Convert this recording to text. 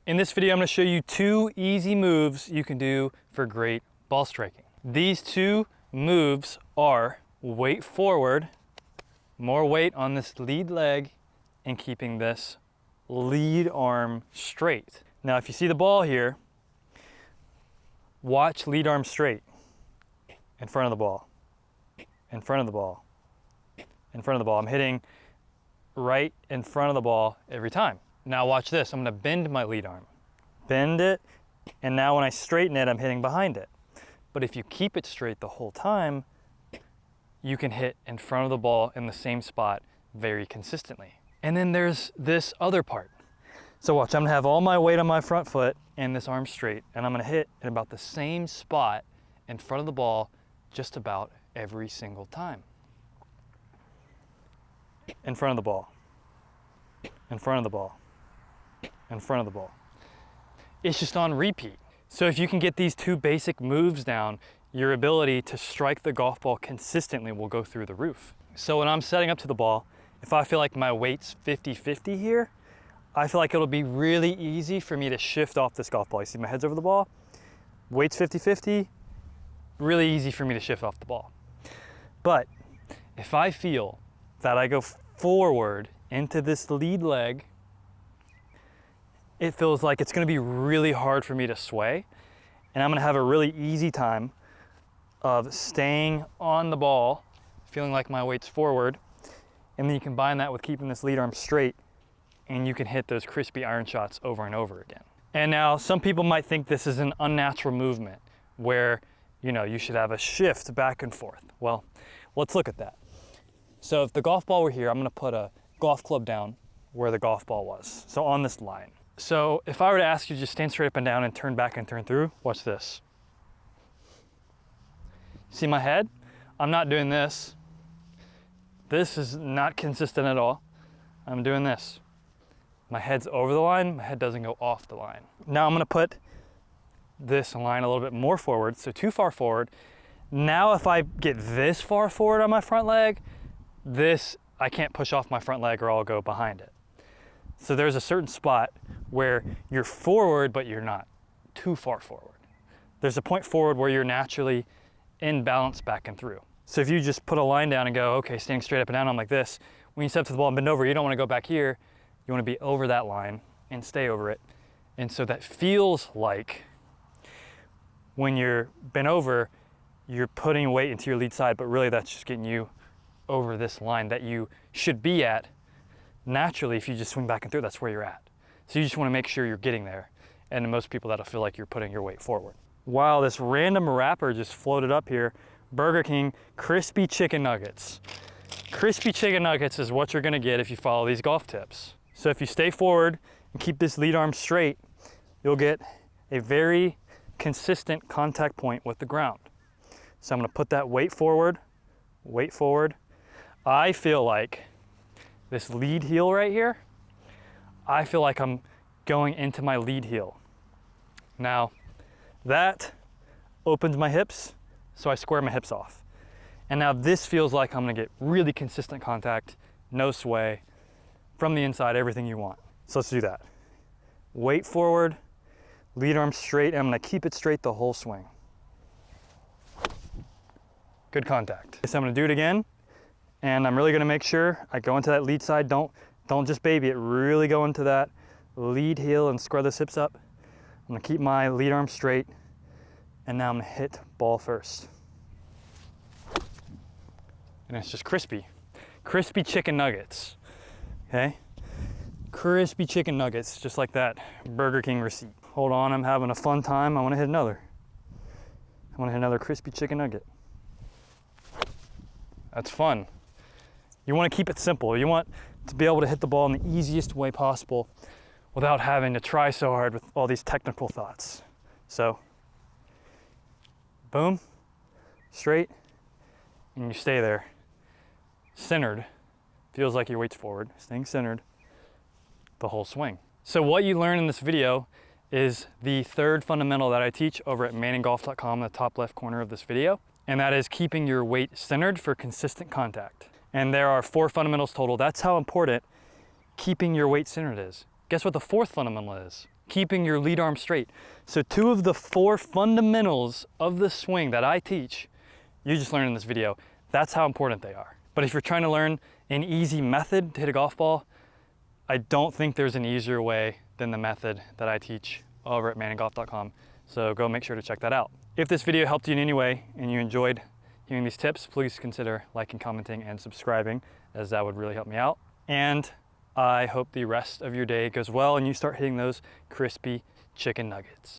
In this video, I'm going to show you 2 easy moves you can do for great ball striking. These 2 moves are weight forward, more weight on this lead leg, and keeping this lead arm straight. Now, if you see the ball here, watch lead arm straight, in front of the ball, in front of the ball, in front of the ball. I'm hitting right in front of the ball every time. Now watch this, I'm gonna bend my lead arm. Bend it, and now when I straighten it, I'm hitting behind it. But if you keep it straight the whole time, you can hit in front of the ball in the same spot very consistently. And then there's this other part. So watch, I'm gonna have all my weight on my front foot and this arm straight, and I'm gonna hit in about the same spot in front of the ball just about every single time. In front of the ball, in front of the ball, in front of the ball. It's just on repeat. So if you can get these 2 basic moves down, your ability to strike the golf ball consistently will go through the roof. So when I'm setting up to the ball, if I feel like my weight's 50-50 here, I feel like it'll be really easy for me to shift off this golf ball. You see my head's over the ball, weight's 50-50, really easy for me to shift off the ball. But if I feel that I go forward into this lead leg, it feels like it's gonna be really hard for me to sway, and I'm gonna have a really easy time of staying on the ball, feeling like my weight's forward, and then you combine that with keeping this lead arm straight, and you can hit those crispy iron shots over and over again. And now some people might think this is an unnatural movement where, you know, you should have a shift back and forth. Well, let's look at that. So if the golf ball were here, I'm gonna put a golf club down where the golf ball was, so on this line. So if I were to ask you to just stand straight up and down and turn back and turn through, watch this. See my head? I'm not doing this. This is not consistent at all. I'm doing this. My head's over the line, my head doesn't go off the line. Now I'm gonna put this line a little bit more forward, so too far forward. Now if I get this far forward on my front leg, I can't push off my front leg or I'll go behind it. So there's a certain spot where you're forward, but you're not too far forward. There's a point forward where you're naturally in balance back and through. So if you just put a line down and go, okay, standing straight up and down, I'm like this. When you step to the ball and bend over, you don't want to go back here. You want to be over that line and stay over it. And so that feels like when you're bent over, you're putting weight into your lead side, but really that's just getting you over this line that you should be at. Naturally, if you just swing back and through, that's where you're at. So you just want to make sure you're getting there. And most people, that'll feel like you're putting your weight forward. Wow, this random wrapper just floated up here. Burger King crispy chicken nuggets. Crispy chicken nuggets is what you're gonna get if you follow these golf tips. So if you stay forward and keep this lead arm straight, you'll get a very consistent contact point with the ground. So I'm gonna put that weight forward, weight forward. I feel like this lead heel right here, I feel like I'm going into my lead heel. Now, that opens my hips, so I square my hips off. And now this feels like I'm gonna get really consistent contact, no sway, from the inside, everything you want. So let's do that. Weight forward, lead arm straight, and I'm gonna keep it straight the whole swing. Good contact. So I'm gonna do it again. And I'm really gonna make sure I go into that lead side. Don't just baby it, really go into that lead heel and square those hips up. I'm gonna keep my lead arm straight, and now I'm gonna hit ball first. And it's just crispy. Crispy chicken nuggets, okay? Crispy chicken nuggets, just like that Burger King receipt. Hold on, I'm having a fun time. I wanna hit another. I wanna hit another crispy chicken nugget. That's fun. You want to keep it simple. You want to be able to hit the ball in the easiest way possible without having to try so hard with all these technical thoughts. So, boom, straight, and you stay there. Centered. Feels like your weight's forward. Staying centered the whole swing. So what you learn in this video is the 3rd fundamental that I teach over at manninggolf.com in the top left corner of this video. And that is keeping your weight centered for consistent contact. And there are 4 fundamentals total. That's how important keeping your weight centered is. Guess what the 4th fundamental is? keeping your lead arm straight. So 2 of the 4 fundamentals of the swing that I teach, you just learned in this video. That's how important they are. But if you're trying to learn an easy method to hit a golf ball, I don't think there's an easier way than the method that I teach over at manningolf.com. So go make sure to check that out. If this video helped you in any way and you enjoyed hearing these tips, please consider liking, commenting, and subscribing, as that would really help me out. And I hope the rest of your day goes well and you start hitting those crispy chicken nuggets.